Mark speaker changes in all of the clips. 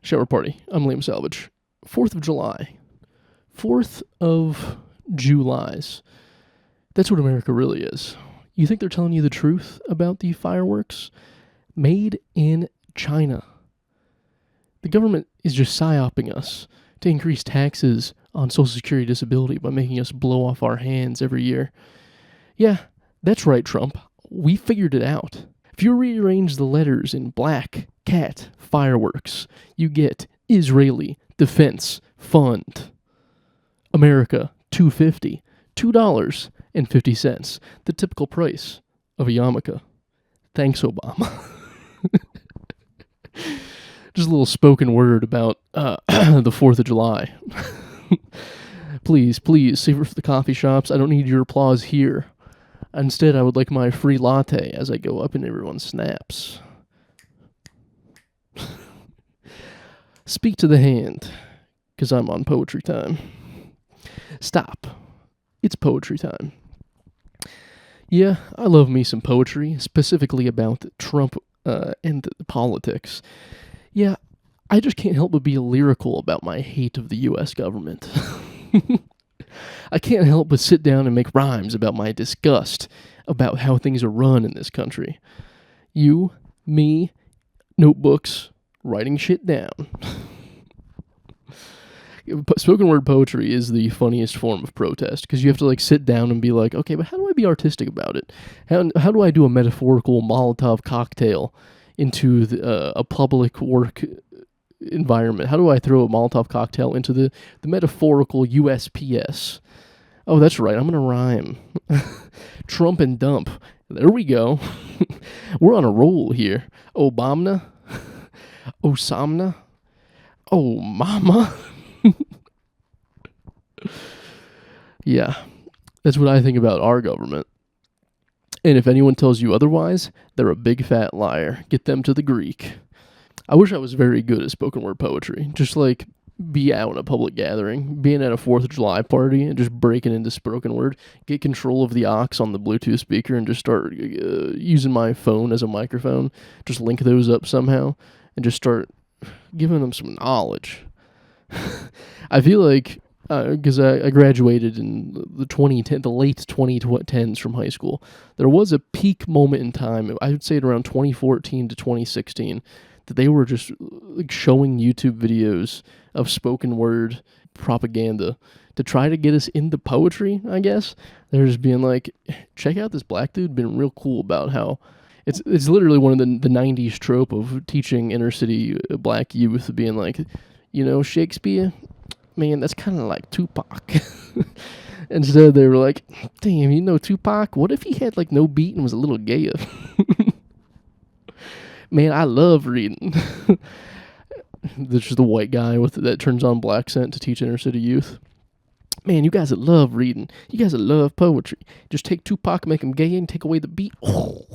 Speaker 1: Shower Party. I'm Liam Salvage. 4th of July. 4th of Julys. That's what America really is. You think they're telling you the truth about the fireworks? Made in China. The government is just psyoping us to increase taxes on Social Security disability by making us blow off our hands every year. Yeah, that's right, Trump. We figured it out. If you rearrange the letters in black cat fireworks, you get Israeli Defense Fund. America, $2.50. $2.50. The typical price of a yarmulke. Thanks, Obama. Just a little spoken word about the 4th of July. Please, save it for the coffee shops. I don't need your applause here. Instead, I would like my free latte as I go up in everyone's snaps. Speak to the hand, because I'm on poetry time. Stop. It's poetry time. Yeah, I love me some poetry, specifically about Trump and the politics. Yeah, I just can't help but be lyrical about my hate of the U.S. government. I can't help but sit down and make rhymes about my disgust about how things are run in this country. You, me, notebooks, writing shit down. Spoken word poetry is the funniest form of protest because you have to sit down and be like, okay, but how do I be artistic about it? How do I do a metaphorical Molotov cocktail into a public work environment? How do I throw a Molotov cocktail into the metaphorical USPS? Oh, that's right. I'm going to rhyme. Trump and dump. There we go. We're on a roll here. Obama. Osamna. Oh, mama. Yeah, that's what I think about our government. And if anyone tells you otherwise, they're a big fat liar. Get them to the Greek. I wish I was very good at spoken word poetry. Just be out in a public gathering, being at a 4th of July party and just breaking into spoken word, get control of the aux on the Bluetooth speaker and just start using my phone as a microphone, just link those up somehow and just start giving them some knowledge. I feel like, because I graduated in the late 2010s from high school, there was a peak moment in time, I would say at around 2014 to 2016, that they were just showing YouTube videos of spoken word propaganda to try to get us into poetry, I guess. They're just being like, check out this black dude being real cool about how it's literally one of the 90s trope of teaching inner city black youth being like, Shakespeare, man, that's kind of like Tupac. Instead, they were like, damn, Tupac? What if he had no beat and was a little gayer? Man, I love reading. This is the white guy that turns on black scent to teach inner city youth. Man, you guys that love reading, you guys that love poetry, just take Tupac, make him gay, and take away the beat. Oh.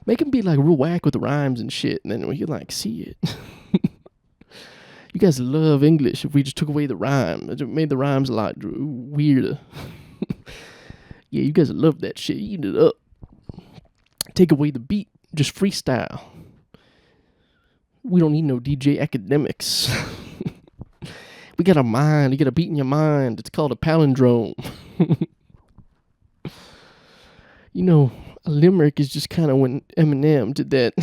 Speaker 1: Make him be real whack with the rhymes and shit, and then we can see it. You guys love English. If we just took away the rhyme, it made the rhymes a lot weirder. Yeah, you guys love that shit. Eat it up. Take away the beat. Just freestyle. We don't need no DJ academics. We got a mind. You got a beat in your mind. It's called a palindrome. A limerick is just kind of when Eminem did that.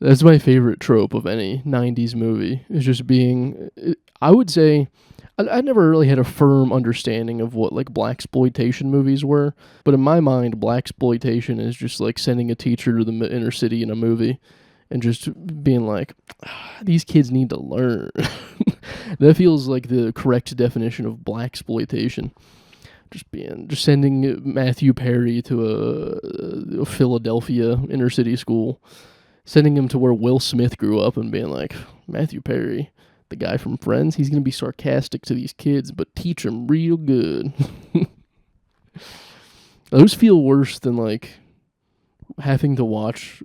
Speaker 1: That's my favorite trope of any 90s movie, is just being, I would say, I never really had a firm understanding of what blaxploitation movies were, but in my mind, blaxploitation is just sending a teacher to the inner city in a movie and just being like, these kids need to learn. That feels like the correct definition of blaxploitation. Just sending Matthew Perry to a Philadelphia inner city school, sending him to where Will Smith grew up and being like, Matthew Perry, the guy from Friends, he's going to be sarcastic to these kids, but teach them real good. Those feel worse than having to watch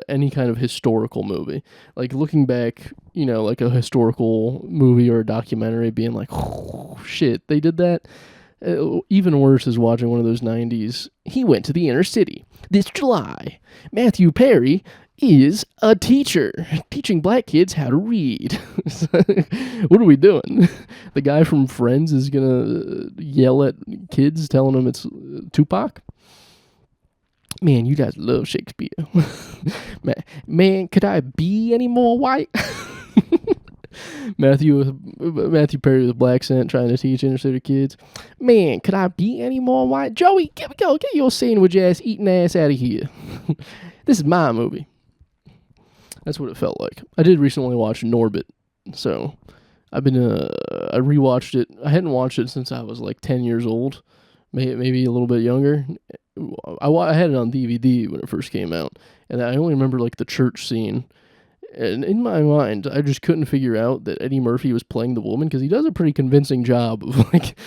Speaker 1: any kind of historical movie. Looking back, a historical movie or a documentary being like, oh, shit, they did that. Even worse is watching one of those 90s. He went to the inner city this July. Matthew Perry is a teacher teaching black kids how to read. What are we doing? The guy from Friends is gonna yell at kids telling them it's Tupac? Man, you guys love Shakespeare. Man, could I be any more white? Matthew Perry with a black accent trying to teach inner city kids. Man, could I be any more white? Joey, get your sandwich ass eating ass out of here. This is my movie. That's what it felt like. I did recently watch Norbit, so I've been I rewatched it. I hadn't watched it since I was like 10 years old, maybe a little bit younger. I had it on DVD when it first came out, and I only remember like the church scene. And in my mind, I just couldn't figure out that Eddie Murphy was playing the woman, because he does a pretty convincing job of like,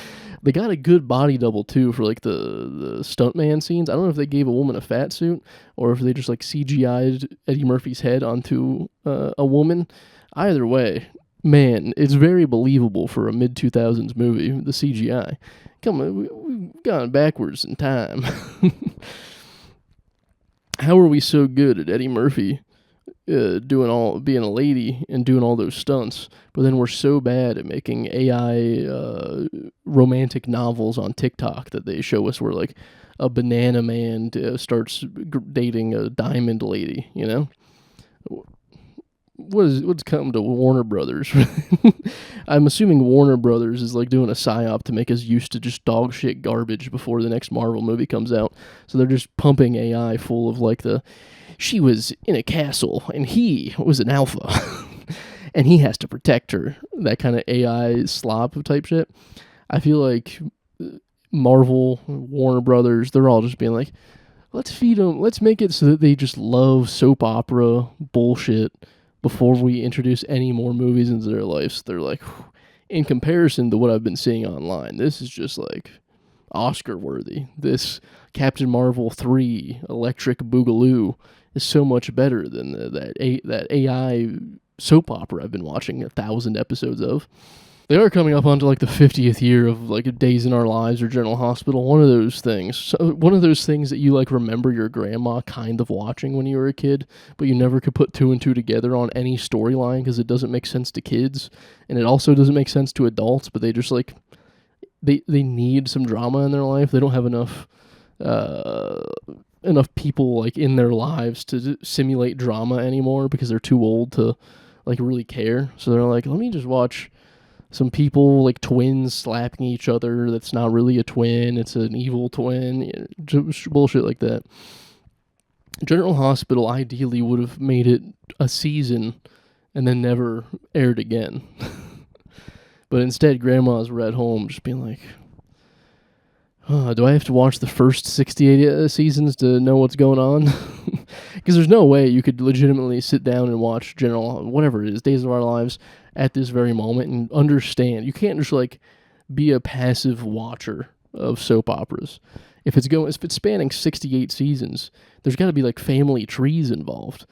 Speaker 1: they got a good body double too for like the stuntman scenes. I don't know if they gave a woman a fat suit or if they just like CGI'd Eddie Murphy's head onto a woman. Either way, man, it's very believable for a mid-2000s movie, the CGI. Come on, we've gone backwards in time. How are we so good at Eddie Murphy being a lady and doing all those stunts, but then we're so bad at making AI romantic novels on TikTok that they show us where like a banana man starts dating a diamond lady, you know? What's come to Warner Brothers? I'm assuming Warner Brothers is like doing a psyop to make us used to just dog shit garbage before the next Marvel movie comes out. So they're just pumping AI full of like she was in a castle and he was an alpha and he has to protect her. That kind of AI slop type shit. I feel like Marvel, Warner Brothers, they're all just being like, let's feed them, let's make it so that they just love soap opera bullshit before we introduce any more movies into their lives. They're like, in comparison to what I've been seeing online, this is just like Oscar worthy. This Captain Marvel 3 Electric Boogaloo is so much better than that AI soap opera I've been watching 1,000 episodes of. They are coming up onto like the 50th year of like Days in Our Lives or General Hospital. One of those things. So one of those things that you like remember your grandma kind of watching when you were a kid, but you never could put two and two together on any storyline because it doesn't make sense to kids, and it also doesn't make sense to adults. But they just like they need some drama in their life. They don't have enough people like in their lives to simulate drama anymore because they're too old to like really care. So they're like, let me just watch some people like twins slapping each other. That's not really a twin. It's an evil twin. Just bullshit like that. General Hospital ideally would have made it a season and then never aired again. But instead, grandmas were at home just being like, do I have to watch the first 68 seasons to know what's going on? Because there's no way you could legitimately sit down and watch whatever it is, Days of Our Lives at this very moment and understand. You can't just like be a passive watcher of soap operas. If it's spanning 68 seasons, there's got to be like family trees involved.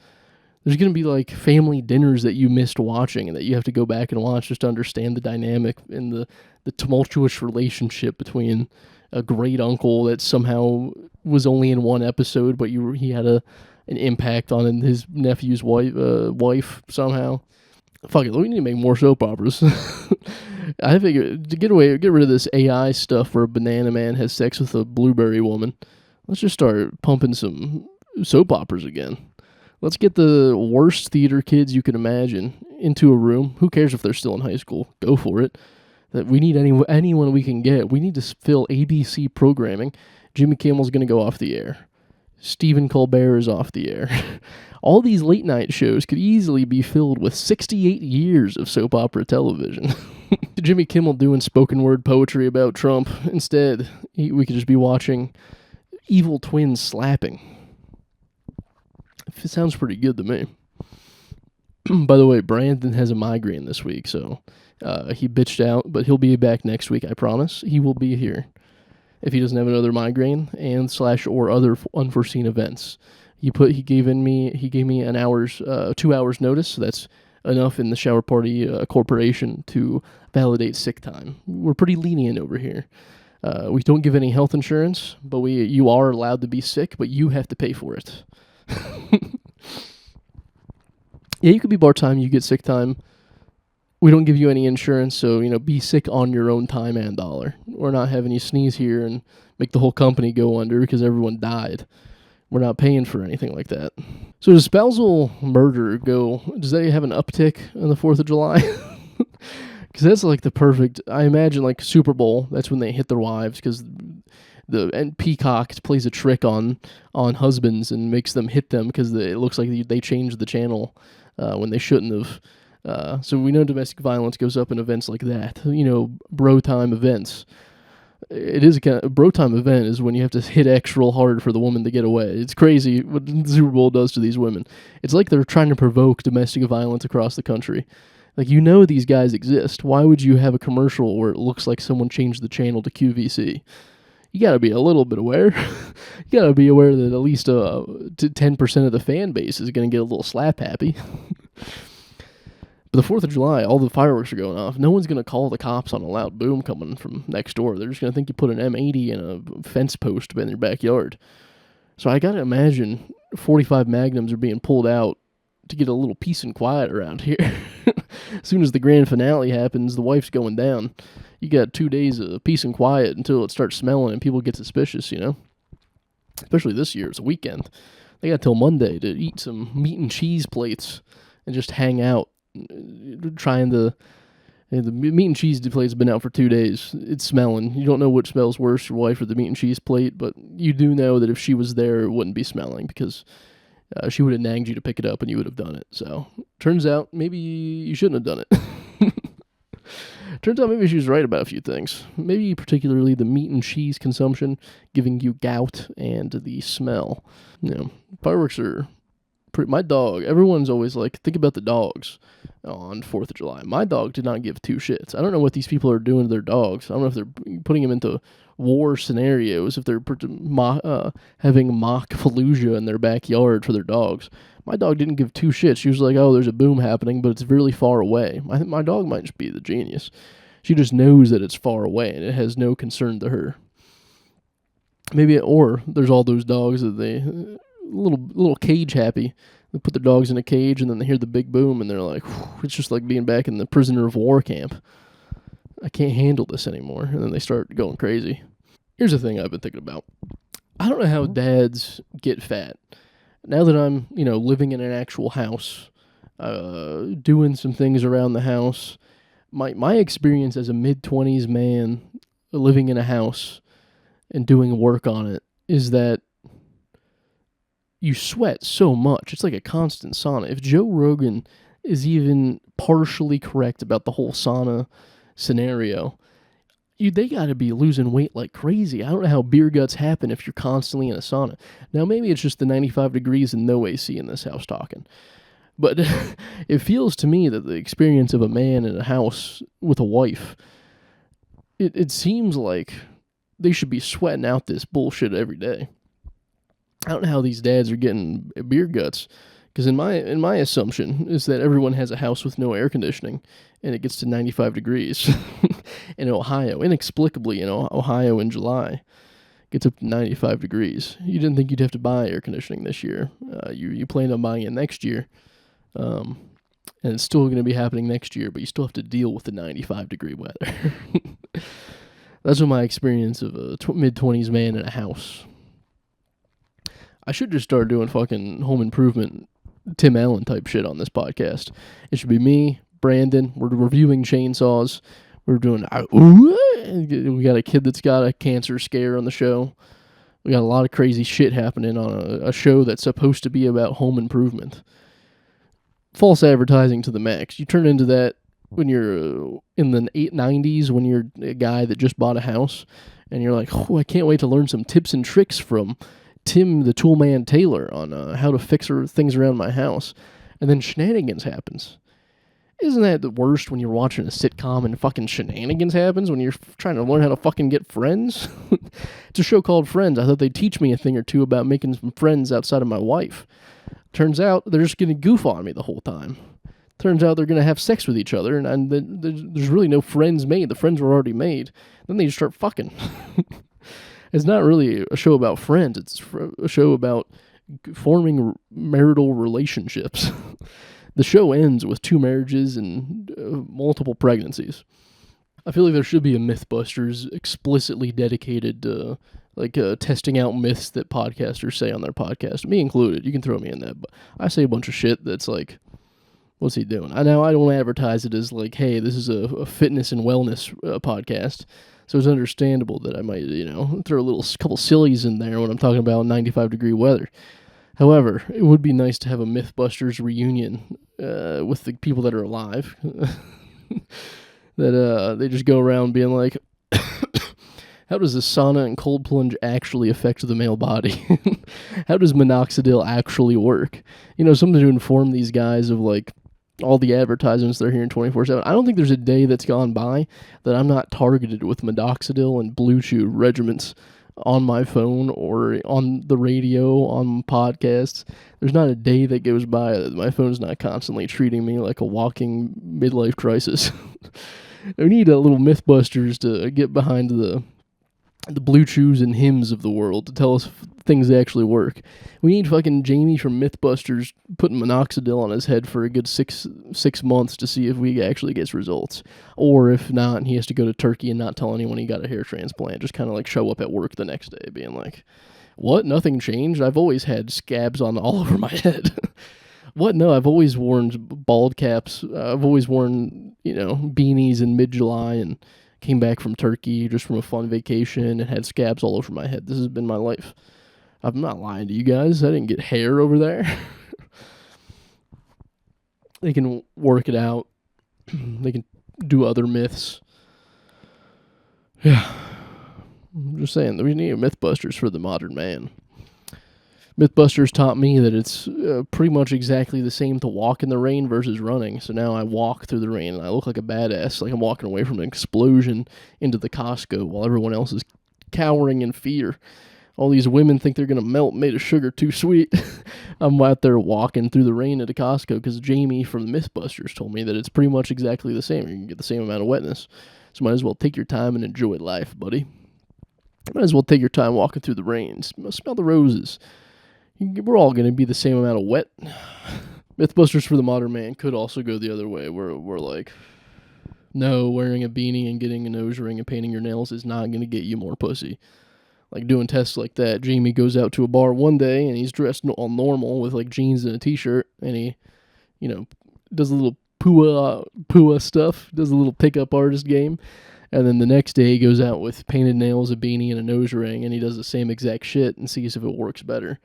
Speaker 1: There's going to be like family dinners that you missed watching and that you have to go back and watch just to understand the dynamic and the tumultuous relationship between a great uncle that somehow was only in one episode, but he had an impact on his nephew's wife somehow. Fuck it, we need to make more soap operas. I figure to get rid of this AI stuff where a banana man has sex with a blueberry woman, let's just start pumping some soap operas again. Let's get the worst theater kids you can imagine into a room. Who cares if they're still in high school? Go for it. That we need anyone we can get. We need to fill ABC programming. Jimmy Kimmel's going to go off the air. Stephen Colbert is off the air. All these late night shows could easily be filled with 68 years of soap opera television. Jimmy Kimmel doing spoken word poetry about Trump. Instead, we could just be watching evil twins slapping. It sounds pretty good to me. By the way, Brandon has a migraine this week, so he bitched out, but he'll be back next week, I promise. He will be here if he doesn't have another migraine or other unforeseen events. He gave me an hour's 2 hours notice, so that's enough in the Shower Party Corporation to validate sick time. We're pretty lenient over here. We don't give any health insurance, but you are allowed to be sick, but you have to pay for it. Yeah, you could be part-time, you get sick time. We don't give you any insurance, so, be sick on your own time and dollar. We're not having you sneeze here and make the whole company go under because everyone died. We're not paying for anything like that. So does spousal murder does that have an uptick on the 4th of July? Because that's like the perfect, I imagine like Super Bowl, that's when they hit their wives, because and Peacock plays a trick on husbands and makes them hit them because it looks like they changed the channel when they shouldn't have. So we know domestic violence goes up in events like that, bro time events. It is a bro time event is when you have to hit extra hard for the woman to get away. It's crazy what the Super Bowl does to these women. It's like they're trying to provoke domestic violence across the country. Like, these guys exist. Why would you have a commercial where it looks like someone changed the channel to QVC? You gotta be a little bit aware. You gotta be aware that at least 10% of the fan base is gonna get a little slap happy. But the 4th of July, all the fireworks are going off. No one's going to call the cops on a loud boom coming from next door. They're just going to think you put an M80 in a fence post in your backyard. So I got to imagine 45 Magnums are being pulled out to get a little peace and quiet around here. As soon as the grand finale happens, the wife's going down. You got 2 days of peace and quiet until it starts smelling and people get suspicious, Especially this year, it's a weekend. They got till Monday to eat some meat and cheese plates and just hang out. The meat and cheese plate's been out for 2 days. It's smelling. You don't know which smells worse, your wife or the meat and cheese plate, but you do know that if she was there, it wouldn't be smelling because she would have nagged you to pick it up and you would have done it. So, turns out maybe you shouldn't have done it. Turns out maybe she was right about a few things. Maybe particularly the meat and cheese consumption giving you gout and the smell. Fireworks are... My dog, everyone's always like, think about the dogs on 4th of July. My dog did not give two shits. I don't know what these people are doing to their dogs. I don't know if they're putting them into war scenarios, if they're having mock Fallujah in their backyard for their dogs. My dog didn't give two shits. She was like, oh, there's a boom happening, but it's really far away. I think my dog might just be the genius. She just knows that it's far away, and it has no concern to her. Or there's all those dogs that they... little cage happy. They put their dogs in a cage and then they hear the big boom and they're like, it's just like being back in the prisoner of war camp. I can't handle this anymore. And then they start going crazy. Here's the thing I've been thinking about. I don't know how dads get fat. Now that I'm, living in an actual house, doing some things around the house, my experience as a mid-20s man living in a house and doing work on it is that you sweat so much. It's like a constant sauna. If Joe Rogan is even partially correct about the whole sauna scenario, they got to be losing weight like crazy. I don't know how beer guts happen if you're constantly in a sauna. Now, maybe it's just the 95 degrees and no AC in this house talking. But it feels to me that the experience of a man in a house with a wife, it seems like they should be sweating out this bullshit every day. I don't know how these dads are getting beer guts, because in my assumption is that everyone has a house with no air conditioning, and it gets to 95 degrees in Ohio. Inexplicably, in Ohio in July, gets up to 95 degrees. You didn't think you'd have to buy air conditioning this year. You planned on buying it next year, and it's still going to be happening next year, but you still have to deal with the 95-degree weather. That's what my experience of a mid-20s man in a house. I should just start doing fucking home improvement Tim Allen type shit on this podcast. It should be me, Brandon. We're reviewing chainsaws. We're doing... We got a kid that's got a cancer scare on the show. We got a lot of crazy shit happening on a show that's supposed to be about home improvement. False advertising to the max. You turn into that when you're in the 90s, when you're a guy that just bought a house, and you're like, oh, I can't wait to learn some tips and tricks from Tim the Toolman Taylor on how to fix things around my house. And then shenanigans happens. Isn't that the worst when you're watching a sitcom and fucking shenanigans happens when you're trying to learn how to fucking get friends? It's a show called Friends. I thought they'd teach me a thing or two about making some friends outside of my wife. Turns out they're just going to goof on me the whole time. Turns out they're going to have sex with each other, and there's really no friends made. The friends were already made. Then they just start fucking. It's not really a show about friends. It's a show about forming marital relationships. The show ends with 2 marriages and multiple pregnancies. I feel like there should be a Mythbusters explicitly dedicated to testing out myths that podcasters say on their podcast. Me included. You can throw me in that. But I say a bunch of shit that's like, what's he doing? I don't advertise it as like, hey, this is a fitness and wellness podcast. So it's understandable that I might, throw a couple sillies in there when I'm talking about 95-degree weather. However, it would be nice to have a Mythbusters reunion with the people that are alive. That they just go around being like, how does the sauna and cold plunge actually affect the male body? How does Minoxidil actually work? Something to inform these guys of like all the advertisements they're hearing 24/7. I don't think there's a day that's gone by that I'm not targeted with Minoxidil and Blue Chew regimens on my phone or on the radio, on podcasts. There's not a day that goes by that my phone's not constantly treating me like a walking midlife crisis. We need a little Mythbusters to get behind the Blue Chews and Hims of the world to tell us things actually work. We need fucking Jamie from Mythbusters putting Minoxidil on his head for a good six months to see if we actually gets results. Or if not, he has to go to Turkey and not tell anyone he got a hair transplant. Just kind of like show up at work the next day being like, what? Nothing changed? I've always had scabs on all over my head. What? No, I've always worn bald caps. I've always worn, beanies in mid-July and came back from Turkey just from a fun vacation and had scabs all over my head. This has been my life. I'm not lying to you guys. I didn't get hair over there. They can work it out. They can do other myths. Yeah. I'm just saying, we need Mythbusters for the modern man. Mythbusters taught me that it's pretty much exactly the same to walk in the rain versus running. So now I walk through the rain and I look like a badass, like I'm walking away from an explosion into the Costco while everyone else is cowering in fear. All these women think they're going to melt made of sugar too sweet. I'm out there walking through the rain at a Costco because Jamie from the Mythbusters told me that it's pretty much exactly the same. You can get the same amount of wetness. So might as well take your time and enjoy life, buddy. Might as well take your time walking through the rain. Smell the roses. We're all going to be the same amount of wet. Mythbusters for the modern man could also go the other way, where we're like, no, wearing a beanie and getting a nose ring and painting your nails is not going to get you more pussy. Like doing tests like that. Jamie goes out to a bar one day and he's dressed all normal with like jeans and a t-shirt, and he, does a little pua stuff, does a little pickup artist game. And then the next day he goes out with painted nails, a beanie, and a nose ring, and he does the same exact shit and sees if it works better.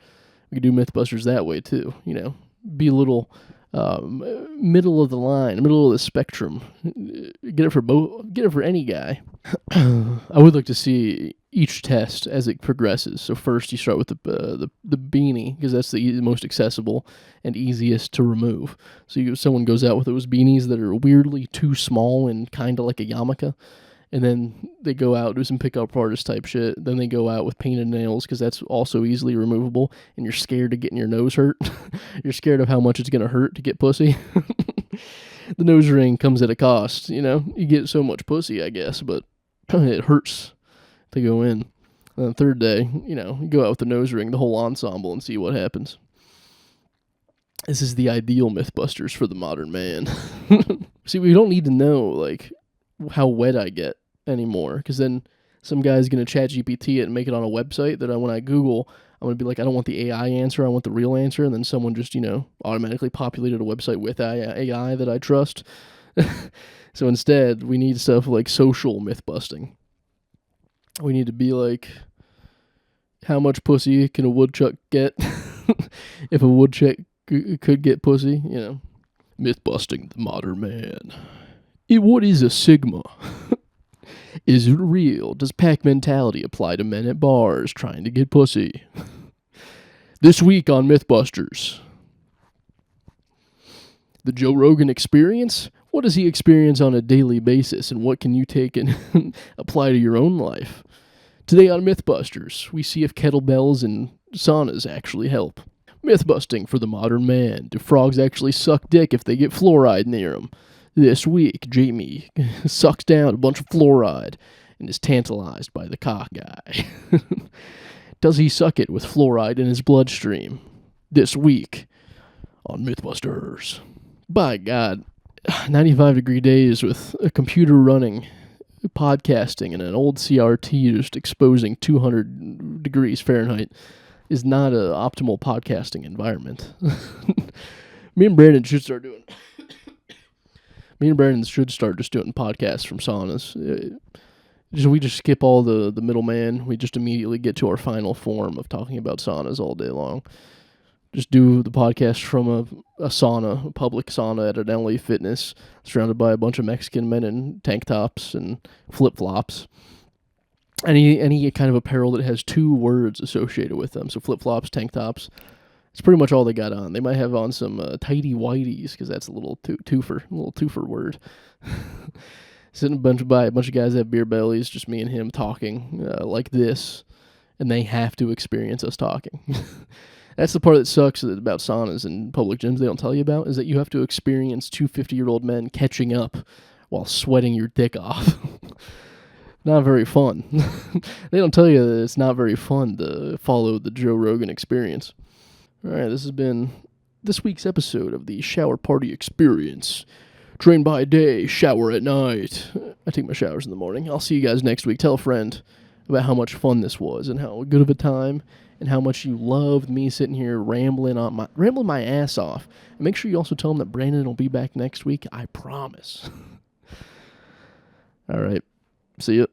Speaker 1: We could do Mythbusters that way too, be a little middle of the line, middle of the spectrum. Get it for both. Get it for any guy. I would like to see each test as it progresses. So first you start with the beanie because that's the most accessible and easiest to remove. So someone goes out with those beanies that are weirdly too small and kind of like a yarmulke. And then they go out, do some pickup artist type shit. Then they go out with painted nails because that's also easily removable. And you're scared of getting your nose hurt. You're scared of how much it's going to hurt to get pussy. The nose ring comes at a cost, You get so much pussy, I guess, but it hurts to go in. And the third day, you go out with the nose ring, the whole ensemble, and see what happens. This is the ideal Mythbusters for the modern man. See, we don't need to know, how wet I get anymore, because then some guy's going to chat GPT it and make it on a website that when I Google, I'm going to be like, I don't want the AI answer, I want the real answer, and then someone just, automatically populated a website with AI that I trust. So instead, we need stuff like social myth-busting. We need to be like, how much pussy can a woodchuck get? If a woodchuck could get pussy, Myth-busting the modern man. What is a sigma? Is it real? Does pack mentality apply to men at bars trying to get pussy? This week on Mythbusters. The Joe Rogan experience? What does he experience on a daily basis, and what can you take and apply to your own life? Today on Mythbusters, we see if kettlebells and saunas actually help. Mythbusting for the modern man. Do frogs actually suck dick if they get fluoride near them? This week, Jamie sucks down a bunch of fluoride and is tantalized by the cock guy. Does he suck it with fluoride in his bloodstream? This week on Mythbusters. By God, 95-degree days with a computer running, podcasting, and an old CRT just exposing 200 degrees Fahrenheit is not an optimal podcasting environment. Me and Brandon should start doing. Me and Brandon should start just doing podcasts from saunas. We just skip all the middleman. We just immediately get to our final form of talking about saunas all day long. Just do the podcast from a sauna, a public sauna at an LA Fitness, surrounded by a bunch of Mexican men in tank tops and flip flops. Any kind of apparel that has two words associated with them. So flip flops, tank tops. It's pretty much all they got on. They might have on some tighty whities because that's a little twofer word. Sitting by a bunch of guys that have beer bellies, just me and him talking like this, and they have to experience us talking. That's the part that sucks about saunas and public gyms they don't tell you about, is that you have to experience two 50-year-old men catching up while sweating your dick off. Not very fun. They don't tell you that it's not very fun to follow the Joe Rogan experience. All right, this has been this week's episode of the Shower Party Experience. Train by day, shower at night. I take my showers in the morning. I'll see you guys next week. Tell a friend about how much fun this was and how good of a time and how much you loved me sitting here rambling my ass off. And make sure you also tell them that Brandon will be back next week. I promise. All right. See ya.